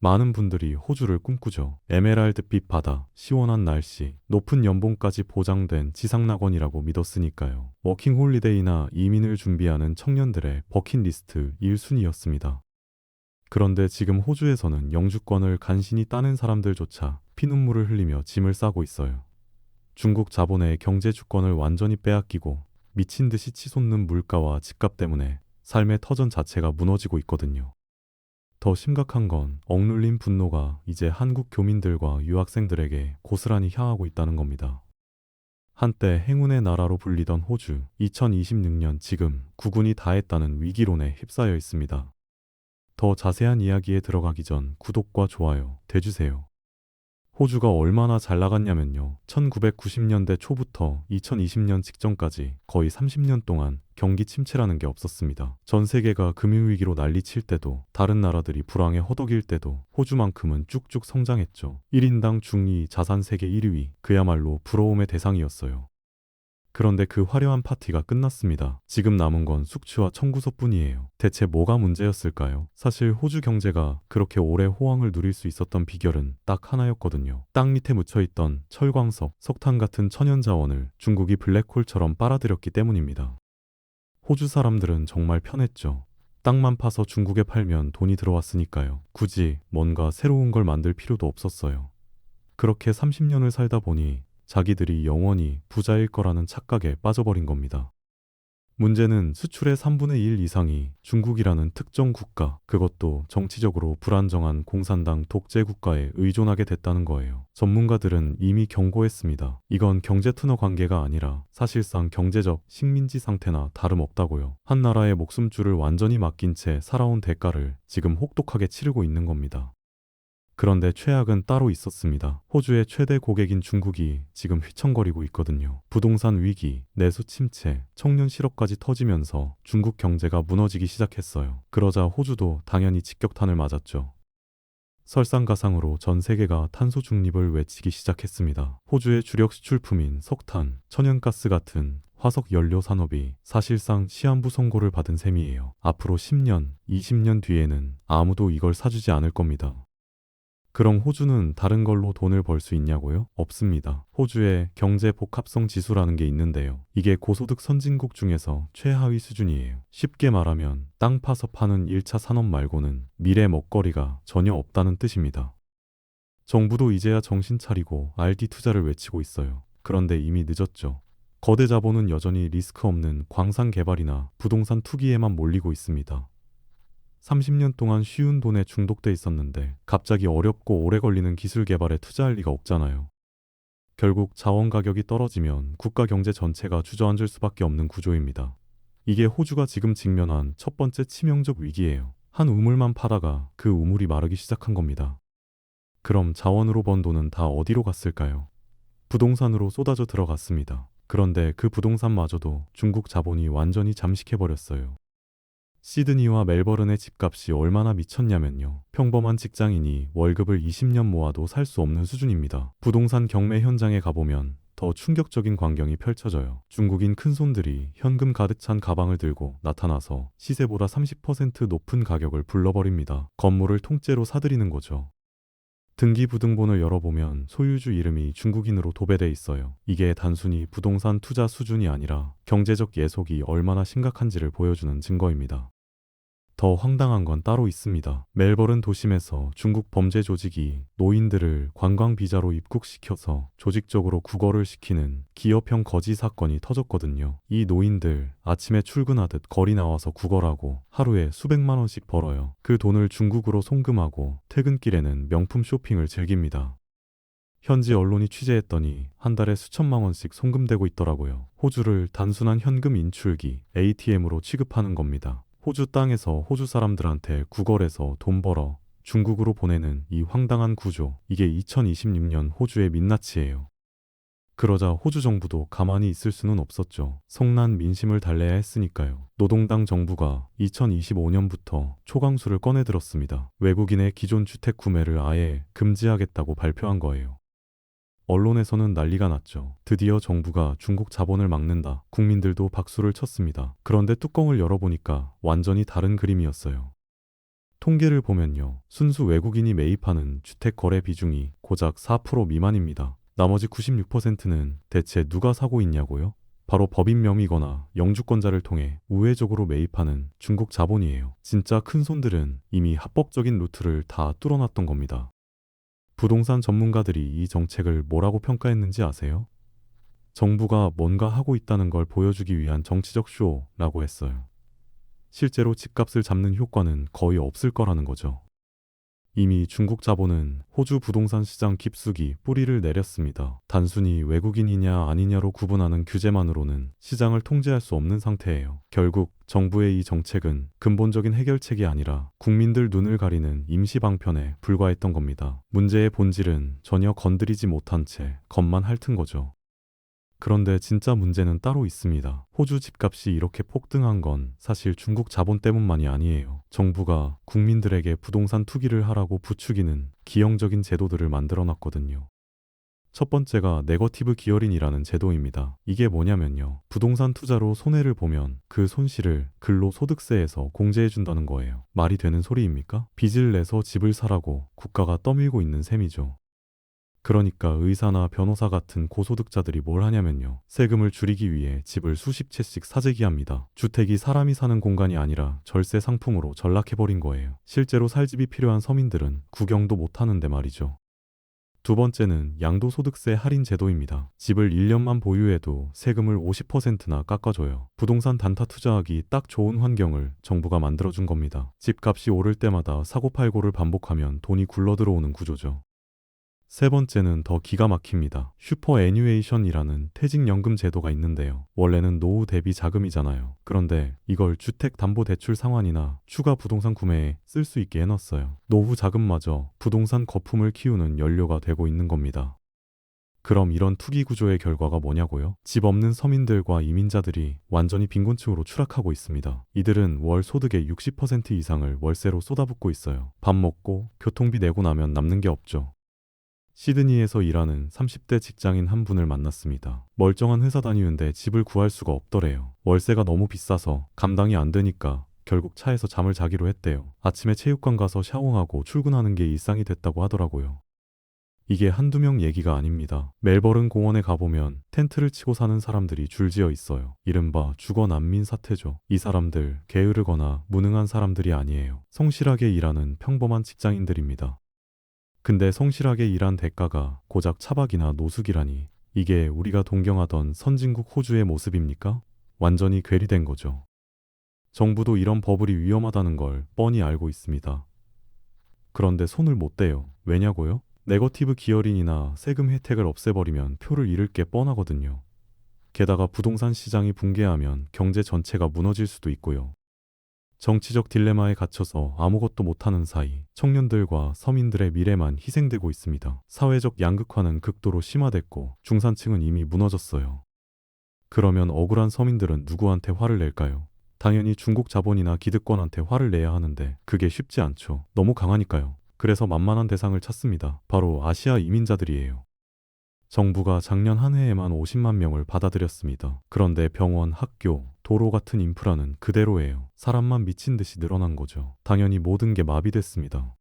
많은 분들이 호주를 꿈꾸죠. 에메랄드빛 바다, 시원한 날씨, 높은 연봉까지 보장된 지상낙원이라고 믿었으니까요. 워킹홀리데이나 이민을 준비하는 청년들의 버킷리스트 1순위였습니다. 그런데 지금 호주에서는 영주권을 간신히 따낸 사람들조차 피눈물을 흘리며 짐을 싸고 있어요. 중국 자본의 경제 주권을 완전히 빼앗기고 미친 듯이 치솟는 물가와 집값 때문에 삶의 터전 자체가 무너지고 있거든요. 더 심각한 건 억눌린 분노가 이제 한국 교민들과 유학생들에게 고스란히 향하고 있다는 겁니다. 한때 행운의 나라로 불리던 호주, 2026년 지금 국운이 다했다는 위기론에 휩싸여 있습니다. 더 자세한 이야기에 들어가기 전 구독과 좋아요, 돼주세요. 호주가 얼마나 잘 나갔냐면요. 1990년대 초부터 2020년 직전까지 거의 30년 동안 경기 침체라는 게 없었습니다. 전 세계가 금융위기로 난리칠 때도 다른 나라들이 불황에 허덕일 때도 호주만큼은 쭉쭉 성장했죠. 1인당 중위 자산 세계 1위, 그야말로 부러움의 대상이었어요. 그런데 그 화려한 파티가 끝났습니다. 지금 남은 건 숙취와 청구서뿐이에요. 대체 뭐가 문제였을까요? 사실 호주 경제가 그렇게 오래 호황을 누릴 수 있었던 비결은 딱 하나였거든요. 땅 밑에 묻혀있던 철광석, 석탄 같은 천연 자원을 중국이 블랙홀처럼 빨아들였기 때문입니다. 호주 사람들은 정말 편했죠. 땅만 파서 중국에 팔면 돈이 들어왔으니까요. 굳이 뭔가 새로운 걸 만들 필요도 없었어요. 그렇게 30년을 살다 보니 자기들이 영원히 부자일 거라는 착각에 빠져버린 겁니다. 문제는 수출의 3분의 1 이상이 중국이라는 특정 국가, 그것도 정치적으로 불안정한 공산당 독재 국가에 의존하게 됐다는 거예요. 전문가들은 이미 경고했습니다. 이건 경제투너 관계가 아니라 사실상 경제적 식민지 상태나 다름없다고요. 한 나라의 목숨줄을 완전히 맡긴 채 살아온 대가를 지금 혹독하게 치르고 있는 겁니다. 그런데 최악은 따로 있었습니다. 호주의 최대 고객인 중국이 지금 휘청거리고 있거든요. 부동산 위기, 내수 침체, 청년 실업까지 터지면서 중국 경제가 무너지기 시작했어요. 그러자 호주도 당연히 직격탄을 맞았죠. 설상가상으로 전 세계가 탄소 중립을 외치기 시작했습니다. 호주의 주력 수출품인 석탄, 천연가스 같은 화석 연료 산업이 사실상 시한부 선고를 받은 셈이에요. 앞으로 10년, 20년 뒤에는 아무도 이걸 사주지 않을 겁니다. 그럼 호주는 다른 걸로 돈을 벌 수 있냐고요? 없습니다. 호주의 경제 복합성 지수라는 게 있는데요. 이게 고소득 선진국 중에서 최하위 수준이에요. 쉽게 말하면 땅 파서 파는 1차 산업 말고는 미래 먹거리가 전혀 없다는 뜻입니다. 정부도 이제야 정신 차리고 RD 투자를 외치고 있어요. 그런데 이미 늦었죠. 거대 자본은 여전히 리스크 없는 광산 개발이나 부동산 투기에만 몰리고 있습니다. 30년 동안 쉬운 돈에 중독돼 있었는데 갑자기 어렵고 오래 걸리는 기술 개발에 투자할 리가 없잖아요. 결국 자원 가격이 떨어지면 국가 경제 전체가 주저앉을 수밖에 없는 구조입니다. 이게 호주가 지금 직면한 첫 번째 치명적 위기예요. 한 우물만 파다가 그 우물이 마르기 시작한 겁니다. 그럼 자원으로 번 돈은 다 어디로 갔을까요? 부동산으로 쏟아져 들어갔습니다. 그런데 그 부동산마저도 중국 자본이 완전히 잠식해버렸어요. 시드니와 멜버른의 집값이 얼마나 미쳤냐면요. 평범한 직장인이 월급을 20년 모아도 살 수 없는 수준입니다. 부동산 경매 현장에 가보면 더 충격적인 광경이 펼쳐져요. 중국인 큰손들이 현금 가득 찬 가방을 들고 나타나서 시세보다 30% 높은 가격을 불러버립니다. 건물을 통째로 사들이는 거죠. 등기부등본을 열어보면 소유주 이름이 중국인으로 도배돼 있어요. 이게 단순히 부동산 투자 수준이 아니라 경제적 예속이 얼마나 심각한지를 보여주는 증거입니다. 더 황당한 건 따로 있습니다. 멜버른 도심에서 중국 범죄 조직이 노인들을 관광 비자로 입국시켜서 조직적으로 구걸을 시키는 기업형 거지 사건이 터졌거든요. 이 노인들 아침에 출근하듯 거리 나와서 구걸하고 하루에 수백만 원씩 벌어요. 그 돈을 중국으로 송금하고 퇴근길에는 명품 쇼핑을 즐깁니다. 현지 언론이 취재했더니 한 달에 수천만 원씩 송금되고 있더라고요. 호주를 단순한 현금 인출기, ATM으로 취급하는 겁니다. 호주 땅에서 호주 사람들한테 구걸해서 돈 벌어 중국으로 보내는 이 황당한 구조, 이게 2026년 호주의 민낯이에요. 그러자 호주 정부도 가만히 있을 수는 없었죠. 성난 민심을 달래야 했으니까요. 노동당 정부가 2025년부터 초강수를 꺼내들었습니다. 외국인의 기존 주택 구매를 아예 금지하겠다고 발표한 거예요. 언론에서는 난리가 났죠. 드디어 정부가 중국 자본을 막는다. 국민들도 박수를 쳤습니다. 그런데 뚜껑을 열어보니까 완전히 다른 그림이었어요. 통계를 보면요. 순수 외국인이 매입하는 주택 거래 비중이 고작 4% 미만입니다. 나머지 96%는 대체 누가 사고 있냐고요? 바로 법인 명의거나 영주권자를 통해 우회적으로 매입하는 중국 자본이에요. 진짜 큰 손들은 이미 합법적인 루트를 다 뚫어놨던 겁니다. 부동산 전문가들이 이 정책을 뭐라고 평가했는지 아세요? 정부가 뭔가 하고 있다는 걸 보여주기 위한 정치적 쇼라고 했어요. 실제로 집값을 잡는 효과는 거의 없을 거라는 거죠. 이미 중국 자본은 호주 부동산 시장 깊숙이 뿌리를 내렸습니다. 단순히 외국인이냐 아니냐로 구분하는 규제만으로는 시장을 통제할 수 없는 상태예요. 결국 정부의 이 정책은 근본적인 해결책이 아니라 국민들 눈을 가리는 임시 방편에 불과했던 겁니다. 문제의 본질은 전혀 건드리지 못한 채 겉만 핥은 거죠. 그런데 진짜 문제는 따로 있습니다. 호주 집값이 이렇게 폭등한 건 사실 중국 자본 때문만이 아니에요. 정부가 국민들에게 부동산 투기를 하라고 부추기는 기형적인 제도들을 만들어 놨거든요. 첫 번째가 네거티브 기어링이라는 제도입니다. 이게 뭐냐면요. 부동산 투자로 손해를 보면 그 손실을 근로소득세에서 공제해 준다는 거예요. 말이 되는 소리입니까? 빚을 내서 집을 사라고 국가가 떠밀고 있는 셈이죠. 그러니까 의사나 변호사 같은 고소득자들이 뭘 하냐면요. 세금을 줄이기 위해 집을 수십 채씩 사재기합니다. 주택이 사람이 사는 공간이 아니라 절세 상품으로 전락해버린 거예요. 실제로 살 집이 필요한 서민들은 구경도 못하는데 말이죠. 두 번째는 양도소득세 할인 제도입니다. 집을 1년만 보유해도 세금을 50%나 깎아줘요. 부동산 단타 투자하기 딱 좋은 환경을 정부가 만들어준 겁니다. 집값이 오를 때마다 사고팔고를 반복하면 돈이 굴러들어오는 구조죠. 세 번째는 더 기가 막힙니다. 슈퍼애뉴에이션이라는 퇴직연금 제도가 있는데요. 원래는 노후 대비 자금이잖아요. 그런데 이걸 주택담보대출 상환이나 추가 부동산 구매에 쓸 수 있게 해놨어요. 노후 자금마저 부동산 거품을 키우는 연료가 되고 있는 겁니다. 그럼 이런 투기 구조의 결과가 뭐냐고요? 집 없는 서민들과 이민자들이 완전히 빈곤층으로 추락하고 있습니다. 이들은 월 소득의 60% 이상을 월세로 쏟아붓고 있어요. 밥 먹고 교통비 내고 나면 남는 게 없죠. 시드니에서 일하는 30대 직장인 한 분을 만났습니다. 멀쩡한 회사 다니는데 집을 구할 수가 없더래요. 월세가 너무 비싸서 감당이 안 되니까 결국 차에서 잠을 자기로 했대요. 아침에 체육관 가서 샤워하고 출근하는 게 일상이 됐다고 하더라고요. 이게 한두 명 얘기가 아닙니다. 멜버른 공원에 가보면 텐트를 치고 사는 사람들이 줄지어 있어요. 이른바 주거 난민 사태죠. 이 사람들 게으르거나 무능한 사람들이 아니에요. 성실하게 일하는 평범한 직장인들입니다. 근데 성실하게 일한 대가가 고작 차박이나 노숙이라니 이게 우리가 동경하던 선진국 호주의 모습입니까? 완전히 괴리된 거죠. 정부도 이런 버블이 위험하다는 걸 뻔히 알고 있습니다. 그런데 손을 못 대요. 왜냐고요? 네거티브 기어링이나 세금 혜택을 없애버리면 표를 잃을 게 뻔하거든요. 게다가 부동산 시장이 붕괴하면 경제 전체가 무너질 수도 있고요. 정치적 딜레마에 갇혀서 아무것도 못하는 사이 청년들과 서민들의 미래만 희생되고 있습니다. 사회적 양극화는 극도로 심화됐고 중산층은 이미 무너졌어요. 그러면 억울한 서민들은 누구한테 화를 낼까요? 당연히 중국 자본이나 기득권한테 화를 내야 하는데 그게 쉽지 않죠. 너무 강하니까요. 그래서 만만한 대상을 찾습니다. 바로 아시아 이민자들이에요. 정부가 작년 한 해에만 50만 명을 받아들였습니다. 그런데 병원, 학교, 도로 같은 인프라는 그대로예요. 사람만 미친 듯이 늘어난 거죠. 당연히 모든 게 마비됐습니다.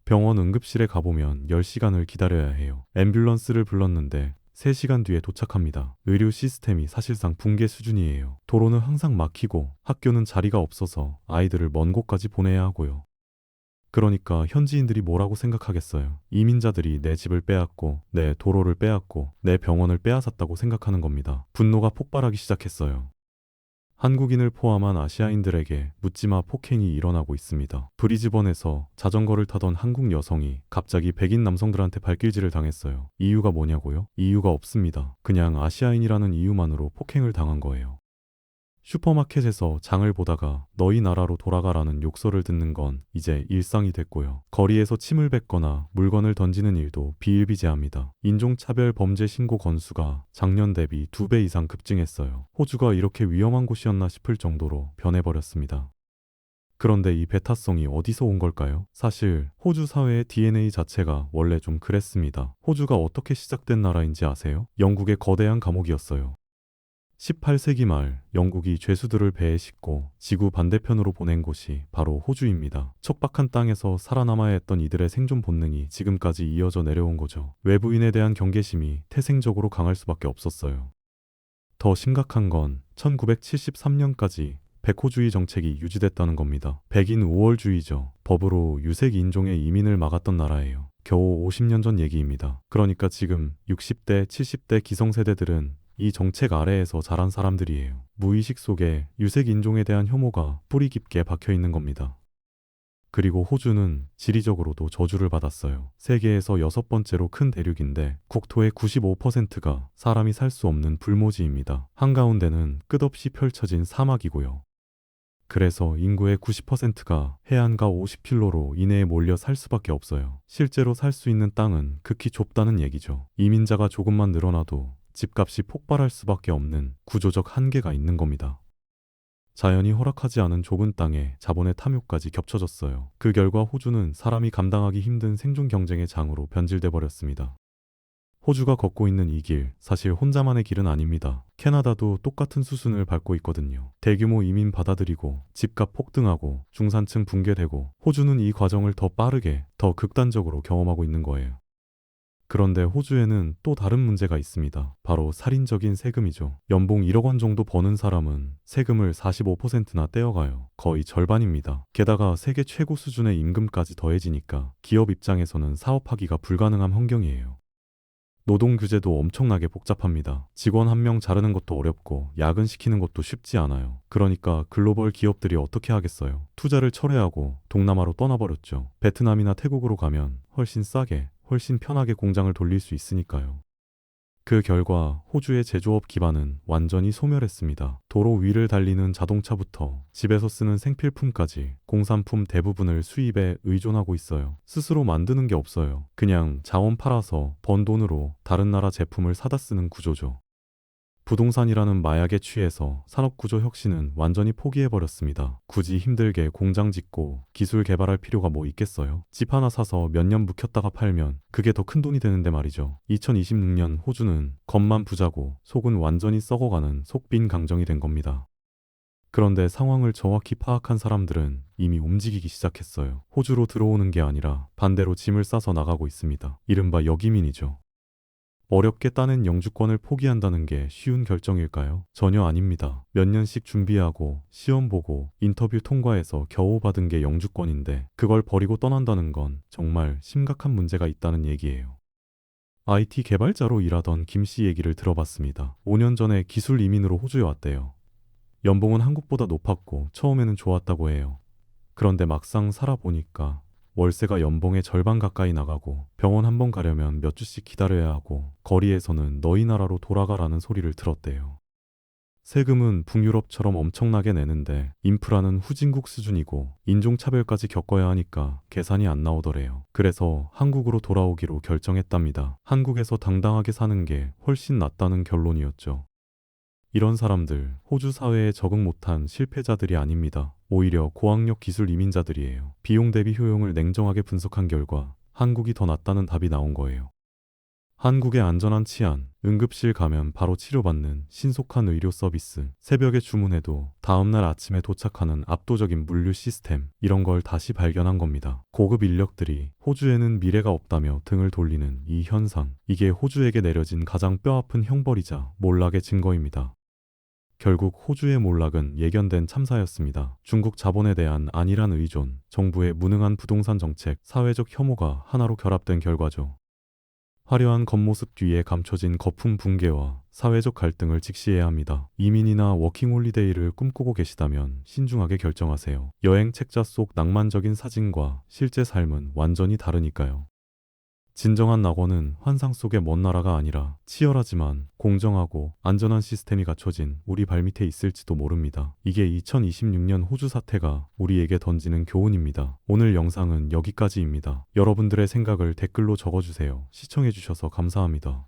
병원 응급실에 가보면 10시간을 기다려야 해요. 앰뷸런스를 불렀는데 3시간 뒤에 도착합니다. 의료 시스템이 사실상 붕괴 수준이에요. 도로는 항상 막히고 학교는 자리가 없어서 아이들을 먼 곳까지 보내야 하고요. 그러니까 현지인들이 뭐라고 생각하겠어요. 이민자들이 내 집을 빼앗고 내 도로를 빼앗고 내 병원을 빼앗았다고 생각하는 겁니다. 분노가 폭발하기 시작했어요. 한국인을 포함한 아시아인들에게 묻지마 폭행이 일어나고 있습니다. 브리즈번에서 자전거를 타던 한국 여성이 갑자기 백인 남성들한테 발길질을 당했어요. 이유가 뭐냐고요? 이유가 없습니다. 그냥 아시아인이라는 이유만으로 폭행을 당한 거예요. 슈퍼마켓에서 장을 보다가 너희 나라로 돌아가라는 욕설을 듣는 건 이제 일상이 됐고요. 거리에서 침을 뱉거나 물건을 던지는 일도 비일비재합니다. 인종차별 범죄 신고 건수가 작년 대비 2배 이상 급증했어요. 호주가 이렇게 위험한 곳이었나 싶을 정도로 변해버렸습니다. 그런데 이 배타성이 어디서 온 걸까요? 사실 호주 사회의 DNA 자체가 원래 좀 그랬습니다. 호주가 어떻게 시작된 나라인지 아세요? 영국의 거대한 감옥이었어요. 18세기 말 영국이 죄수들을 배에 싣고 지구 반대편으로 보낸 곳이 바로 호주입니다. 척박한 땅에서 살아남아야 했던 이들의 생존 본능이 지금까지 이어져 내려온 거죠. 외부인에 대한 경계심이 태생적으로 강할 수밖에 없었어요. 더 심각한 건 1973년까지 백호주의 정책이 유지됐다는 겁니다. 백인 우월주의죠. 법으로 유색 인종의 이민을 막았던 나라예요. 겨우 50년 전 얘기입니다. 그러니까 지금 60대, 70대 기성세대들은 이 정책 아래에서 자란 사람들이에요. 무의식 속에 유색 인종에 대한 혐오가 뿌리 깊게 박혀 있는 겁니다. 그리고 호주는 지리적으로도 저주를 받았어요. 세계에서 6번째로 큰 대륙인데 국토의 95%가 사람이 살 수 없는 불모지입니다. 한가운데는 끝없이 펼쳐진 사막이고요. 그래서 인구의 90%가 해안가 50킬로로 이내에 몰려 살 수밖에 없어요. 실제로 살 수 있는 땅은 극히 좁다는 얘기죠. 이민자가 조금만 늘어나도 집값이 폭발할 수밖에 없는 구조적 한계가 있는 겁니다. 자연이 허락하지 않은 좁은 땅에 자본의 탐욕까지 겹쳐졌어요. 그 결과 호주는 사람이 감당하기 힘든 생존 경쟁의 장으로 변질돼 버렸습니다. 호주가 걷고 있는 이 길, 사실 혼자만의 길은 아닙니다. 캐나다도 똑같은 수순을 밟고 있거든요. 대규모 이민 받아들이고 집값 폭등하고 중산층 붕괴되고 호주는 이 과정을 더 빠르게, 더 극단적으로 경험하고 있는 거예요. 그런데 호주에는 또 다른 문제가 있습니다. 바로 살인적인 세금이죠. 연봉 1억 원 정도 버는 사람은 세금을 45%나 떼어가요. 거의 절반입니다. 게다가 세계 최고 수준의 임금까지 더해지니까 기업 입장에서는 사업하기가 불가능한 환경이에요. 노동 규제도 엄청나게 복잡합니다. 직원 한 명 자르는 것도 어렵고 야근시키는 것도 쉽지 않아요. 그러니까 글로벌 기업들이 어떻게 하겠어요? 투자를 철회하고 동남아로 떠나버렸죠. 베트남이나 태국으로 가면 훨씬 싸게, 훨씬 편하게 공장을 돌릴 수 있으니까요. 그 결과 호주의 제조업 기반은 완전히 소멸했습니다. 도로 위를 달리는 자동차부터 집에서 쓰는 생필품까지 공산품 대부분을 수입에 의존하고 있어요. 스스로 만드는 게 없어요. 그냥 자원 팔아서 번 돈으로 다른 나라 제품을 사다 쓰는 구조죠. 부동산이라는 마약에 취해서 산업구조 혁신은 완전히 포기해버렸습니다. 굳이 힘들게 공장 짓고 기술 개발할 필요가 뭐 있겠어요? 집 하나 사서 몇 년 묵혔다가 팔면 그게 더 큰 돈이 되는데 말이죠. 2026년 호주는 겉만 부자고 속은 완전히 썩어가는 속빈 강정이 된 겁니다. 그런데 상황을 정확히 파악한 사람들은 이미 움직이기 시작했어요. 호주로 들어오는 게 아니라 반대로 짐을 싸서 나가고 있습니다. 이른바 여기민이죠. 어렵게 따낸 영주권을 포기한다는 게 쉬운 결정일까요? 전혀 아닙니다. 몇 년씩 준비하고 시험 보고 인터뷰 통과해서 겨우 받은 게 영주권인데 그걸 버리고 떠난다는 건 정말 심각한 문제가 있다는 얘기예요. IT 개발자로 일하던 김 씨 얘기를 들어봤습니다. 5년 전에 기술 이민으로 호주에 왔대요. 연봉은 한국보다 높았고 처음에는 좋았다고 해요. 그런데 막상 살아보니까 월세가 연봉의 절반 가까이 나가고 병원 한 번 가려면 몇 주씩 기다려야 하고 거리에서는 너희 나라로 돌아가라는 소리를 들었대요. 세금은 북유럽처럼 엄청나게 내는데 인프라는 후진국 수준이고 인종차별까지 겪어야 하니까 계산이 안 나오더래요. 그래서 한국으로 돌아오기로 결정했답니다. 한국에서 당당하게 사는 게 훨씬 낫다는 결론이었죠. 이런 사람들 호주 사회에 적응 못한 실패자들이 아닙니다. 오히려 고학력 기술 이민자들이에요. 비용 대비 효용을 냉정하게 분석한 결과 한국이 더 낫다는 답이 나온 거예요. 한국의 안전한 치안, 응급실 가면 바로 치료받는 신속한 의료 서비스, 새벽에 주문해도 다음날 아침에 도착하는 압도적인 물류 시스템, 이런 걸 다시 발견한 겁니다. 고급 인력들이 호주에는 미래가 없다며 등을 돌리는 이 현상, 이게 호주에게 내려진 가장 뼈아픈 형벌이자 몰락의 증거입니다. 결국 호주의 몰락은 예견된 참사였습니다. 중국 자본에 대한 안일한 의존, 정부의 무능한 부동산 정책, 사회적 혐오가 하나로 결합된 결과죠. 화려한 겉모습 뒤에 감춰진 거품 붕괴와 사회적 갈등을 직시해야 합니다. 이민이나 워킹홀리데이를 꿈꾸고 계시다면 신중하게 결정하세요. 여행 책자 속 낭만적인 사진과 실제 삶은 완전히 다르니까요. 진정한 낙원은 환상 속의 먼 나라가 아니라 치열하지만 공정하고 안전한 시스템이 갖춰진 우리 발밑에 있을지도 모릅니다. 이게 2026년 호주 사태가 우리에게 던지는 교훈입니다. 오늘 영상은 여기까지입니다. 여러분들의 생각을 댓글로 적어주세요. 시청해주셔서 감사합니다.